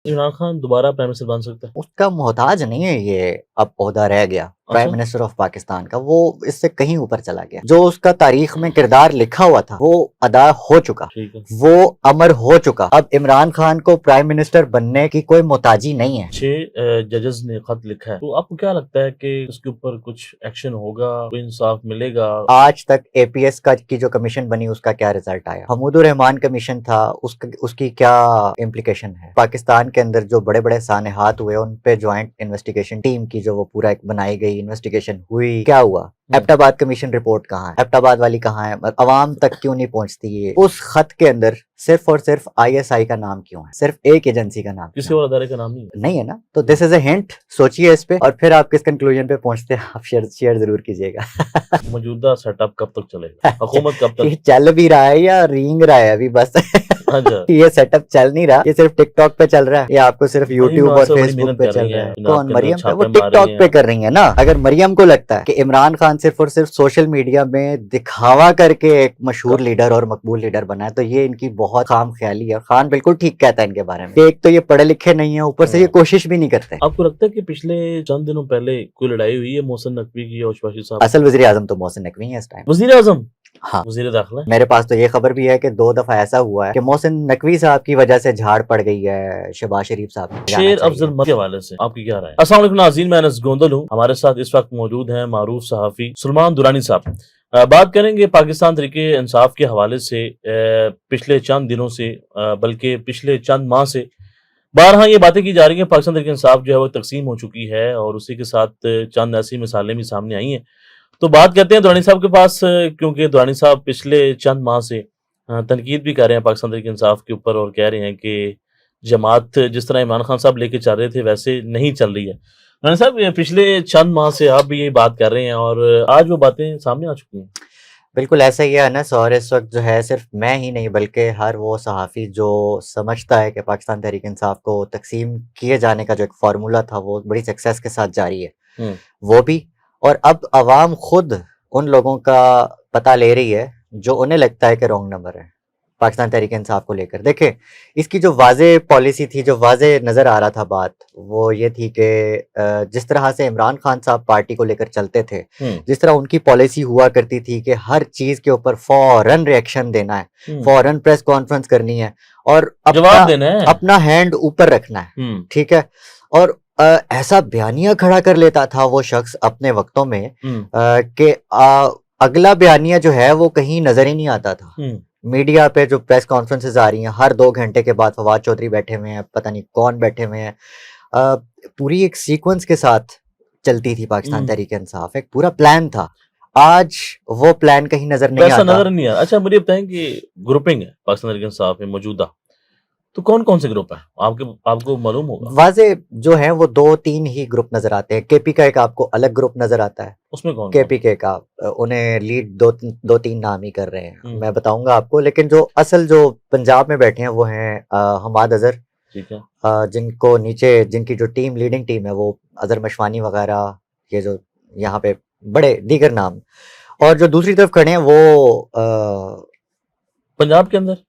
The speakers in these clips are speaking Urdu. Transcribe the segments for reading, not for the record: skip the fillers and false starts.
عمران خان دوبارہ پرائم منسٹر بن سکتا ہے؟ اس کا محتاج نہیں ہے یہ اب عہدہ رہ گیا پرائم منسٹر آف پاکستان کا، وہ اس سے کہیں اوپر چلا گیا. جو اس کا تاریخ میں کردار لکھا ہوا تھا وہ ادا ہو چکا، ٹھیک ہے، وہ امر ہو چکا. اب عمران خان کو پرائم منسٹر بننے کی کوئی محتاجی نہیں ہے. 6 ججز نے خط لکھا ہے، تو آپ کو کیا لگتا ہے کہ اس کے اوپر کچھ ایکشن ہوگا، کوئی انصاف ملے گا؟ آج تک اے پی ایس کی جو کمیشن بنی اس کا کیا رزلٹ آیا؟ حمود الرحمان کمیشن تھا، اس کی کیا امپلیکیشن ہے؟ پاکستان کے اندر جو بڑے بڑے سانحات ہوئے ان پہ جوائنٹ انویسٹیگیشن ٹیم کی جو وہ پورا ایک بنائی گئی انویسٹیگیشن ہوئی، کیا ہوا؟ ایبٹ آباد کمیشن رپورٹ کہاں ہے؟ ایبٹ آباد والی کہاں ہے؟ عوام تک کیوں نہیں پہنچتی ہے؟ اس خط کے اندر صرف اور صرف آئی ایس آئی کا نام کیوں ہے؟ صرف ایک ایجنسی کا نام کسی اور ادارے کا نام نہیں ہے نا. تو دس از اے ہنٹ، سوچئے اس پہ اور پھر آپ کس کنکلوژن پہ پہنچتے ہیں آپ شیئر ضرور کیجیے گا. موجودہ سیٹ اپ کب تک چلے گا؟ حکومت کب تک؟ یہ چل بھی رہا ہے یا رینگ رہا ہے ابھی بس؟ یہ سیٹ اپ چل نہیں رہا، یہ صرف ٹک ٹاک پہ چل رہا ہے یا آپ کو صرف یوٹیوب اور فیس بک پہ چل رہا ہے؟ کون؟ مریم پہ؟ وہ ٹک ٹاک پہ کر رہی ہیں نا. اگر مریم کو لگتا ہے کہ عمران خان صرف اور صرف سوشل میڈیا میں دکھاوا کر کے ایک مشہور لیڈر اور مقبول لیڈر بنا ہے تو یہ ان کی بہت خام خیالی ہے. خان بالکل ٹھیک کہتا ہے ان کے بارے میں کہ ایک تو یہ پڑھے لکھے نہیں ہیں، اوپر سے یہ کوشش بھی نہیں کرتے. آپ کو لگتا ہے کہ پچھلے چند دنوں پہلے کوئی لڑائی ہوئی ہے محسن نقوی کی اور شباشی صاحب؟ اصل وزیر اعظم تو محسن نقوی ہیں اس ٹائم. وزیر اعظم؟ ہاں، وزیر داخلہ. میرے پاس تو یہ خبر بھی ہے کہ 2 دفعہ ایسا ہوا ہے کہ محسن نقوی صاحب کی وجہ سے جھاڑ پڑ گئی ہے شہباز شریف صاحب. شیر افضل مد کے حوالے سے آپ کی کیا رائے؟ السلام علیکم ناظرین، میں انس گوندل ہوں. ہمارے ساتھ اس وقت موجود ہیں معروف صحافی سلمان درانی صاحب. بات کریں گے پاکستان تحریک انصاف کے حوالے سے پچھلے چند دنوں سے بلکہ پچھلے چند ماہ سے بارہا یہ باتیں کی جا رہی ہیں پاکستان تحریک انصاف جو ہے وہ تقسیم ہو چکی ہے، اور اسی کے ساتھ چند ایسی مثالیں بھی سامنے آئی ہیں. تو بات کرتے ہیں درانی صاحب کے پاس، کیونکہ درانی صاحب پچھلے چند ماہ سے تنقید بھی کر رہے ہیں پاکستان تحریک انصاف کے اوپر اور کہہ رہے ہیں کہ جماعت جس طرح عمران خان صاحب لے کے چل رہے تھے ویسے نہیں چل رہی ہے. درانی صاحب پچھلے چند ماہ سے آپ بھی یہی بات کر رہے ہیں اور آج وہ باتیں سامنے آ چکی ہیں. بالکل ایسا ہی ہے انس، اور اس وقت جو ہے صرف میں ہی نہیں بلکہ ہر وہ صحافی جو سمجھتا ہے کہ پاکستان تحریک انصاف کو تقسیم کیے جانے کا جو ایک فارمولا تھا وہ بڑی سکسیس کے ساتھ جاری ہے، وہ بھی. اور اب عوام خود ان لوگوں کا پتہ لے رہی ہے جو انہیں لگتا ہے کہ رانگ نمبر ہے پاکستان تحریک انصاف کو لے کر. دیکھیں اس کی جو واضح پالیسی تھی، جو واضح نظر آ رہا تھا بات، وہ یہ تھی کہ جس طرح سے عمران خان صاحب پارٹی کو لے کر چلتے تھے، جس طرح ان کی پالیسی ہوا کرتی تھی کہ ہر چیز کے اوپر فوراً ریئیکشن دینا ہے، فوراً پریس کانفرنس کرنی ہے اور اپنا ہینڈ اوپر رکھنا ہے، ٹھیک ہے. اور ایسا بیانیہ کھڑا کر لیتا تھا وہ شخص اپنے وقتوں میں کہ اگلا بیانیہ جو ہے وہ کہیں نظر ہی نہیں آتا تھا. میڈیا پہ جو پریس کانفرنسز آ رہی ہیں ہر 2 گھنٹے کے بعد فواد چودھری بیٹھے ہوئے ہیں، پتہ نہیں کون بیٹھے ہوئے ہیں، پوری ایک سیکوینس کے ساتھ چلتی تھی پاکستان تحریک انصاف، ایک پورا پلان تھا. آج وہ پلان کہیں نظر نہیں آتا. اچھا مجھے بتائیں کہ گروپنگ ہے پاکستان تحریک انصاف میں موجودہ، تو کون کون سے گروپ ہیں آپ کو معلوم ہوگا؟ واضح جو ہیں وہ 2-3 ہی گروپ نظر آتے ہیں. کے پی کا ایک آپ کو الگ گروپ نظر آتا ہے، اس میں کون؟ کے پی کے کا انہیں لیڈ 2-3 نام ہی کر رہے ہیں، میں بتاؤں گا آپ کو. لیکن جو اصل جو پنجاب میں بیٹھے ہیں وہ ہیں حماد اظہر، ٹھیک ہے، جن کو نیچے جن کی جو ٹیم لیڈنگ ٹیم ہے وہ اظہر مشوانی وغیرہ، یہ جو یہاں پہ بڑے دیگر نام. اور جو دوسری طرف کھڑے ہیں وہ پنجاب کے اندر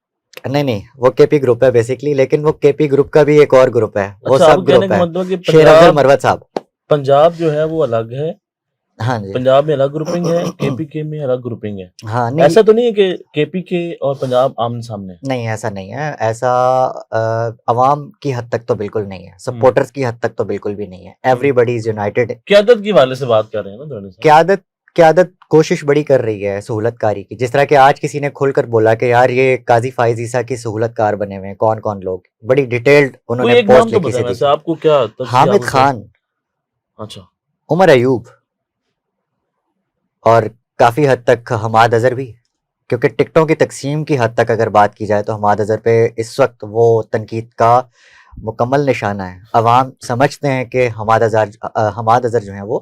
نہیں وہ کے پی گروپ ہے بیسیکلی، لیکن وہ کے پی گروپ کا بھی ایک اور گروپ ہے، وہ سب گروپ ہے. شیر افضل مروت صاحب، پنجاب جو ہے وہ الگ ہے، ہاں جی، پنجاب میں الگ گروپنگ ہے، کے پی کے میں الگ گروپنگ ہے. ہاں ایسا تو نہیں ہے کہ کے پی کے اور پنجاب آمنے سامنے؟ نہیں ایسا نہیں ہے، ایسا عوام کی حد تک تو بالکل نہیں ہے، سپورٹرز کی حد تک تو بالکل بھی نہیں ہے. ایوری بڈی از یونائٹڈ. قیادت کی حوالے سے بات کر رہے ہیں نا، قیادت کوشش بڑی کر رہی ہے سہولت کاری کی. جس طرح کہ آج کسی نے کھل کر بولا کہ یار یہ قاضی فائز عیسیٰ کی سہولت کار بنے ہوئے ہیں، کون کون لوگ، بڑی ڈیٹیلڈ انہوں نے پوسٹ لکھی سی. آپ کو کیا؟ حامد خان، اچھا، عمر ایوب، اور کافی حد تک حماد اظہر بھی. کیونکہ ٹکٹوں کی تقسیم کی حد تک اگر بات کی جائے تو حماد اظہر پہ اس وقت وہ تنقید کا مکمل نشانہ ہے. عوام سمجھتے ہیں کہ حماد اظہر جو ہیں وہ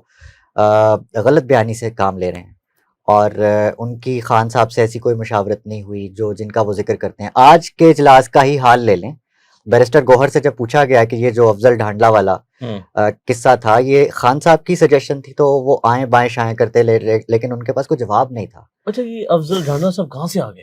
غلط بیانی سے کام لے رہے ہیں، اور ان کی خان صاحب سے ایسی کوئی مشاورت نہیں ہوئی جن کا وہ ذکر کرتے ہیں. آج کے اجلاس کا ہی حال لے لیں، بیرسٹر گوہر سے جب پوچھا گیا کہ یہ جو افضل ڈھانڈلا والا قصہ تھا یہ خان صاحب کی سجیشن تھی تو وہ آئیں بائیں شائیں کرتے لیکن ان کے پاس کوئی جواب نہیں تھا. اچھا یہ افضل ڈھانڈلا صاحب کہاں سے آ گئے؟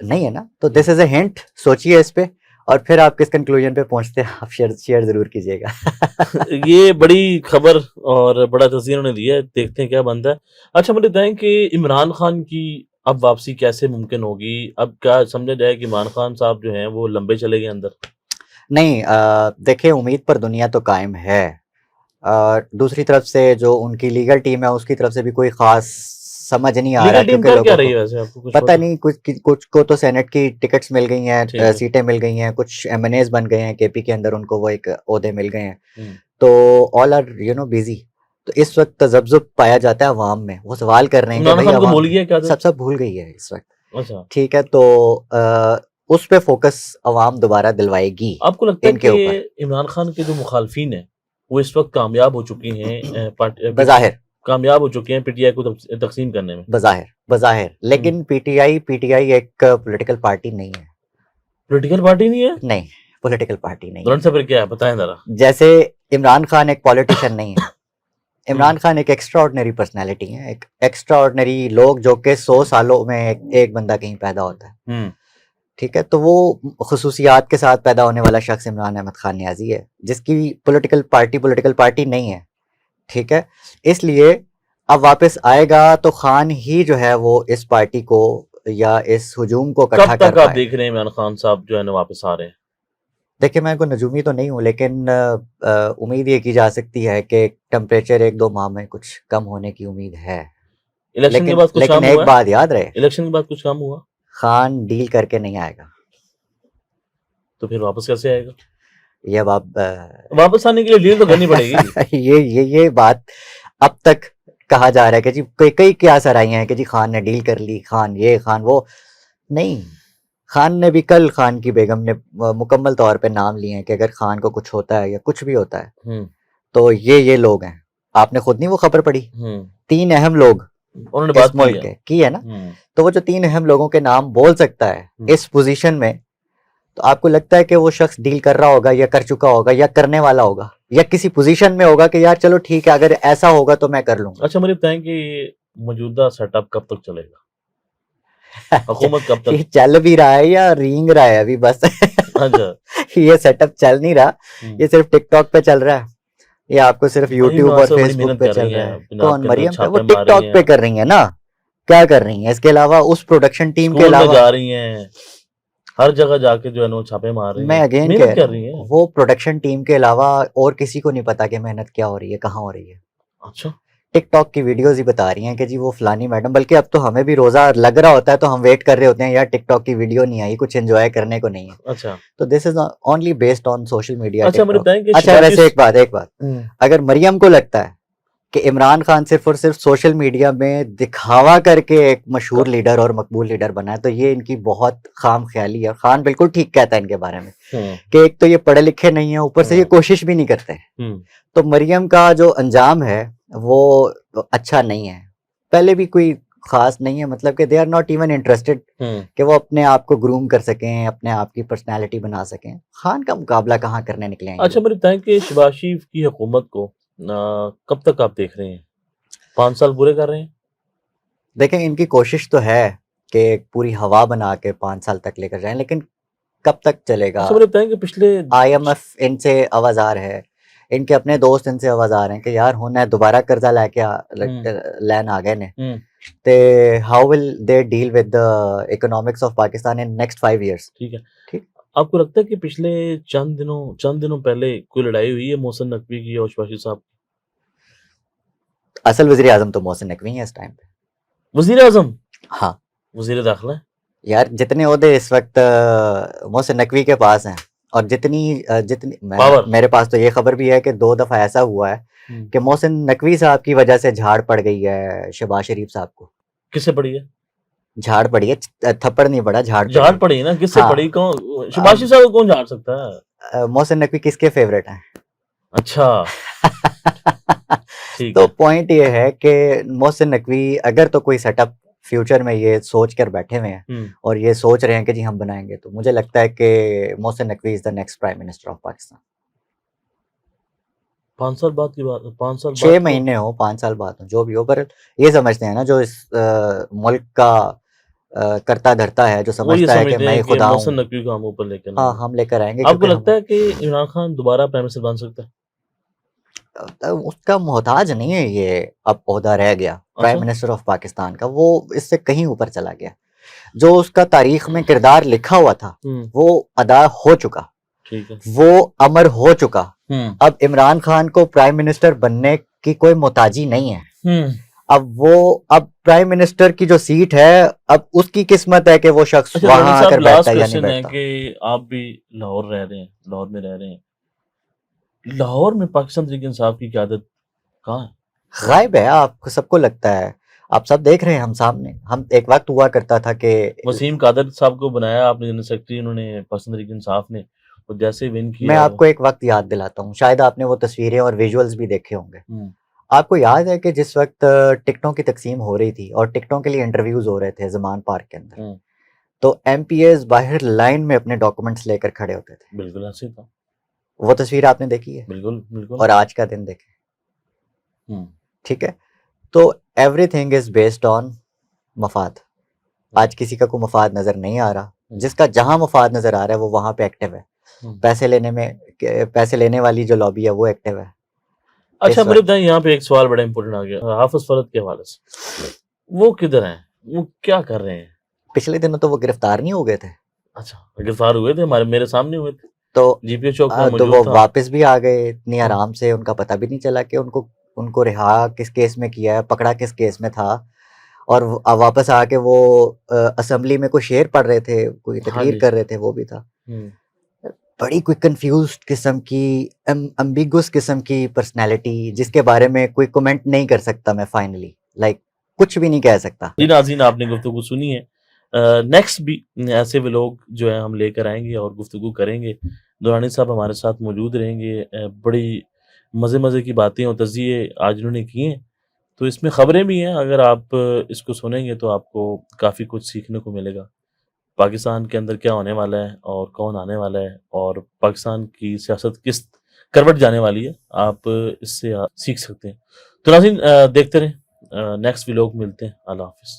نہیں ہے نا. تو دس از اے ہنٹ, سوچیے اس پہ اور پھر آپ کس کنکلوژن پہ پہنچتے ہیں آپ شیئر ضرور کیجیے گا. یہ بڑی خبر اور بڑا تجزیہ انہوں نے دیا ہے, دیکھتے ہیں کیا بنتا ہے. اچھا مجھے بتائیں کہ عمران خان کی اب واپسی کیسے ممکن ہوگی؟ اب کیا سمجھا جائے کہ عمران خان صاحب جو ہیں وہ لمبے چلے گئے اندر؟ نہیں, دیکھیں امید پر دنیا تو قائم ہے. دوسری طرف سے جو ان کی لیگل ٹیم ہے اس کی طرف سے بھی کوئی خاص سمجھ نہیں آ رہا, لیگل ٹیم کیونکہ کر کیا لوگوں رہی کو ہے ویسے, آپ کو کچھ پتہ نہیں, کچھ کو تو سینٹ کی ٹکٹس مل گئی ٹھیک ہیں, ہے. سیٹیں مل گئی ہیں, کچھ ایم این ایز بن گئے ہیں کے پی کے اندر, ان کو وہ ایک عہدے مل گئے ہیں. ہم. تو آل آر بیزی. تو اس وقت تذبذب پایا جاتا ہے عوام میں, وہ سوال کر رہے ہیں کہ عمران بھائی خان کو عوام بھول گیا کیا تھا؟ سب بھول گئی ہے اس وقت. اچھا, ٹھیک ہے, تو اس پہ فوکس عوام دوبارہ دلوائے گی آپ کو لگتا ہے ان کے اوپر. کہ عمران خان کے جو مخالفین ہیں وہ اس وقت کامیاب ہو چکی ہیں بظاہر کامیاب ہو چکے ہیں پی ٹی آئی کو تقسیم کرنے میں؟ بظاہر لیکن پی ٹی آئی ایک پولیٹیکل پارٹی نہیں ہے. پولیٹیکل پارٹی نہیں ہے؟ نہیں, پولیٹیکل پارٹی نہیں دوران ہے. سے پھر کیا ہے بتائیں ذرا. جیسے عمران خان ایک پولیٹیشین نہیں ہے. عمران خان ایک ایکسٹرا آرڈنری پرسنالٹی ہے, ایک ایکسٹرا آرڈنری لوگ جو کہ 100 سالوں میں ایک بندہ کہیں پیدا ہوتا ہے. ٹھیک ہے, تو وہ خصوصیات کے ساتھ پیدا ہونے والا شخص عمران احمد خان نیازی ہے, جس کی پولیٹیکل پارٹی نہیں ہے. ٹھیک ہے, اس لیے اب واپس آئے گا تو خان ہی جو ہے وہ اس پارٹی کو یا اس ہجوم کو کب اکٹھا کر تک آپ پائے. دیکھ رہے ہیں عمران خان صاحب جو ہے نا واپس آ رہے ہیں؟ دیکھیں میں کوئی نجومی تو نہیں ہوں, لیکن امید یہ کی جا سکتی ہے کہ ٹمپریچر 1-2 ماہ میں کچھ کم ہونے کی امید ہے. الیکشن کے بعد کچھ لیکن کام ایک ہوا ہے؟ بات یاد رہے, الیکشن کے بعد کچھ کام ہوا خان ڈیل کر کے نہیں آئے گا. تو پھر واپس کیسے آئے گا؟ یہ اب واپس آنے کے لیے ڈیل تو کرنی پڑے گی. یہ بات اب تک کہا جا رہا ہے کہ جی کئی کیا سرائیاں ہیں کہ جی خان نے ڈیل کر لی, خان یہ خان وہ. نہیں, خان نے بھی کل خان کی بیگم نے مکمل طور پہ نام لیے ہیں کہ اگر خان کو کچھ ہوتا ہے یا کچھ بھی ہوتا ہے تو یہ لوگ ہیں. آپ نے خود نہیں وہ خبر پڑھی, 3 اہم لوگ انہوں نے اس بات ملک کے کی ہے نا. تو وہ جو 3 اہم لوگوں کے نام بول سکتا ہے اس پوزیشن میں, تو آپ کو لگتا ہے کہ وہ شخص ڈیل کر رہا ہوگا یا کر چکا ہوگا یا کرنے والا ہوگا یا کسی پوزیشن میں ہوگا کہ یار چلو ٹھیک ہے اگر ایسا ہوگا تو میں کر لوں گا. اچھا مجھے بتائیں کہ موجودہ سیٹ اپ کب تک چلے گا؟ حکومت کب یہ تک؟ چل بھی رہا ہے یا رینگ رہا ہے ابھی بس. اچھا, یہ سیٹ اپ چل نہیں رہا, یہ صرف ٹک ٹاک پہ چل رہا ہے, یہ آپ کو صرف یوٹیوب اور فیس بک پہ چل رہا ہے. کون مریم پہ؟ وہ ٹک ٹاک پہ کر رہی ہیں نا, کیا کر رہی ہیں اس کے علاوہ اس پروڈکشن ٹیم کے علاوہ جا رہی ہیں ہر جگہ جا کے جو ہے نا چھاپے مار رہی ہیں. میں اگین محنت کر رہی ہیں. وہ پروڈکشن ٹیم کے علاوہ اور کسی کو نہیں پتا کہ محنت کیا ہو رہی ہے, کہاں ہو رہی ہے. اچھا, ٹک ٹاک کی ویڈیوز ہی بتا رہی ہیں کہ جی وہ فلانی میڈم, بلکہ اب تو ہمیں بھی روزہ لگ رہا ہوتا ہے تو ہم ویٹ کر رہے ہوتے ہیں یار ٹک ٹاک کی ویڈیو نہیں آئی, کچھ انجوائے کرنے کو نہیں ہے. اچھا, تو this is only based on social media. اچھا مجھے بتائیں کہ اچھا ویسے ایک بات, اگر مریم کو لگتا ہے کہ عمران خان صرف اور صرف سوشل میڈیا میں دکھاوا کر کے ایک مشہور لیڈر اور مقبول لیڈر بنا ہے, تو یہ ان کی بہت خام خیالی ہے. خان بالکل ٹھیک کہتا ہے ان کے بارے میں کہ ایک تو یہ پڑھے لکھے نہیں ہیں, اوپر سے یہ کوشش بھی نہیں کرتے. تو مریم کا جو انجام ہے وہ اچھا نہیں ہے, پہلے بھی کوئی خاص نہیں ہے, مطلب کہ they are not even interested کہ وہ اپنے آپ کو گروم کر سکیں, اپنے آپ کی پرسنالٹی بنا سکیں. خان کا مقابلہ کہاں کرنے نکلے ہیں. اچھا مجھے بتائیں کہ شہباز شریف کی حکومت کو کب تک آپ دیکھ رہے ہیں؟ 5 سال پورے کر رہے ہیں؟ دیکھیں ان کی کوشش تو ہے کہ پوری ہوا بنا کے 5 سال تک لے کر جائیں, لیکن کب تک چلے گا. اچھا مجھے بتائیں کہ پچھلے آئی ایم ایف ان سے آوازار ہے, ان کے اپنے دوست ان سے آوازار ہیں کہ یار ہونا ہے دوبارہ قرضہ لے کے لین آ گئے نے, تے how will they deal with the economics of Pakistan in next 5 years. ٹھیک ہے, آپ کو لگتا ہے کہ پچھلے چند دنوں پہلے کوئی لڑائی ہوئی ہے محسن نقوی کی اور شہباز شریف صاحب؟ اصل وزیر اعظم تو محسن نقوی ہے اس ٹائم پہ. وزیر اعظم؟ ہاں, وزیر داخلہ. یار جتنے عہدے اس وقت محسن نقوی کے پاس ہیں اور جتنی میرے پاس تو یہ خبر بھی ہے کہ 2 دفعہ ایسا ہوا ہے کہ محسن نقوی صاحب کی وجہ سے جھاڑ پڑ گئی ہے شہباز شریف صاحب کو. کس سے پڑی ہے جھاڑ پڑی ہے, تھپڑ نہیں پڑا, جھاڑ پڑی ہے نا. کس سے پڑی؟ کون شہباز شریف صاحب کو کون جھاڑ سکتا ہے؟ محسن نقوی کس کے فیوریٹ ہیں؟ اچھا تو پوائنٹ یہ ہے کہ محسن نقوی اگر تو کوئی سیٹ اپ فیوچر میں یہ سوچ کر بیٹھے ہوئے ہیں اور یہ سوچ رہے ہیں کہ جی ہم بنائیں گے, تو مجھے لگتا ہے کہ Mohsin Naqvi is the next prime minister of Pakistan. 5 سال بعد کی بات, 5 سال 6 مہینے ہو 5 سال بعد ہو جو بھی ہو, پر یہ سمجھتے ہیں نا جو اس ملک کا کرتا دھرتا ہے، جو وہ یہ سمجھتا ہے کہ سمجھتے میں ہیں ہی کہ خدا محسن ہوں، نقوی کو ہم اوپر لے کر ہاں لائیں گے. ہم لے کر آئیں گے آپ کو کیونکہ لگتا ہے کہ عمران خان دوبارہ پرائم منسٹر بن سکتا ہے؟ اس کا محتاج نہیں ہے یہ اب عہدہ رہ گیا پرائم اچھا. منسٹر آف پاکستان کا، وہ اس سے کہیں اوپر چلا گیا. جو اس کا تاریخ میں کردار لکھا ہوا تھا وہ ادا ہو چکا، ٹھیک ہے. وہ امر ہو چکا. اب عمران خان کو پرائم منسٹر بننے کی کوئی محتاجی نہیں ہے. اب پرائم منسٹر کی جو سیٹ ہے، اب اس کی قسمت ہے کہ وہ شخص اچھا وہاں دورانی آ صاحب، کر بیٹھتا لاسٹ ہے یا نہیں کوشچن ہے بیٹھتا. کہ آپ بھی لاہور رہ رہے ہیں، لاہور میں رہ رہے ہیں. لاہور میں پاکستان تحریک انصاف کی قیادت کہاں ہے؟ غائب ہے، آپ کو سب کو لگتا ہے، آپ سب دیکھ رہے ہیں ہم سامنے. ہم ایک وقت ہوا کرتا تھا کہ وسیم قادر صاحب کو بنایا آپ نے جنرل سیکرٹری، انہوں نے پاکستان تحریک انصاف نے، اور جیسے ون میں کیا آپ کو ایک وقت یاد دلاتا ہوں، شاید آپ نے وہ تصویریں اور ویژولز بھی دیکھے ہوں گے. ہوں. آپ کو یاد ہے کہ جس وقت ٹکٹوں کی تقسیم ہو رہی تھی اور ٹکٹوں کے لیے انٹرویوز ہو رہے تھے زمان پارک کے اندر، ہوں. تو ایم پی ایز باہر لائن میں اپنے ڈاکومنٹس لے کر کھڑے ہوتے تھے. بالکل ایسے تھا. وہ تصویر آپ نے دیکھی ہے، بالکل بالکل. اور آج کا دن دیکھیں. ہوں. ٹھیک ہے، تو every thing is based on مفاد. آج کسی کا کوئی مفاد نظر نہیں آ رہا، جس کا جہاں مفاد نظر آ رہا ہے وہ وہاں پہ ایکٹیو ہے. پیسے لینے والی جو لابی ہے وہ ایکٹیو ہے. اچھا اس مجھے وقت بتائیں، یہاں پہ ایک سوال بڑا امپورٹنٹ آ گیا حافظ فرد کے حوالے سے. وہ کدھر ہیں؟ وہ کیا کر رہے ہیں؟ پچھلے دنوں تو وہ گرفتار نہیں ہو گئے تھے، اچھا گرفتار ہوئے تھے، میرے سامنے ہوئے تھے، تو جی پی او چوک میں تو موجود وہ تھا. واپس بھی آ گئے اتنی آرام سے. ان کا پتہ بھی نہیں چلا کہ ان کو رہا کس کیس میں کیا ہے، پکڑا کس کیس میں تھا. اور واپس آ کے وہ اسمبلی میں کوئی شعر پڑھ رہے تھے، کوئی ہاں تقریر جی. کر رہے تھے، وہ بھی تھا. بڑی کوئی کنفیوزڈ قسم کی، امبیگوس قسم کی پرسنالٹی، جس کے بارے میں کوئی کمنٹ نہیں کر سکتا میں. فائنلی کچھ بھی نہیں کہہ سکتا. جی ناظرین، آپ نے گفتگو سنی ہے. نیکسٹ بھی ایسے ویلوگ جو ہیں ہم لے کر آئیں گے اور گفتگو کریں گے. دورانی صاحب ہمارے ساتھ موجود رہیں گے. بڑی مزے کی باتیں اور تجزیے آج انہوں نے کیے ہیں، تو اس میں خبریں بھی ہیں. اگر آپ اس کو سنیں گے تو آپ کو کافی کچھ سیکھنے کو ملے گا. پاکستان کے اندر کیا ہونے والا ہے اور کون آنے والا ہے، اور پاکستان کی سیاست کس کروٹ جانے والی ہے، آپ اس سے سیکھ سکتے ہیں. تو ناظرین دیکھتے رہیں. نیکسٹ ویلوگ ملتے ہیں. اللہ حافظ.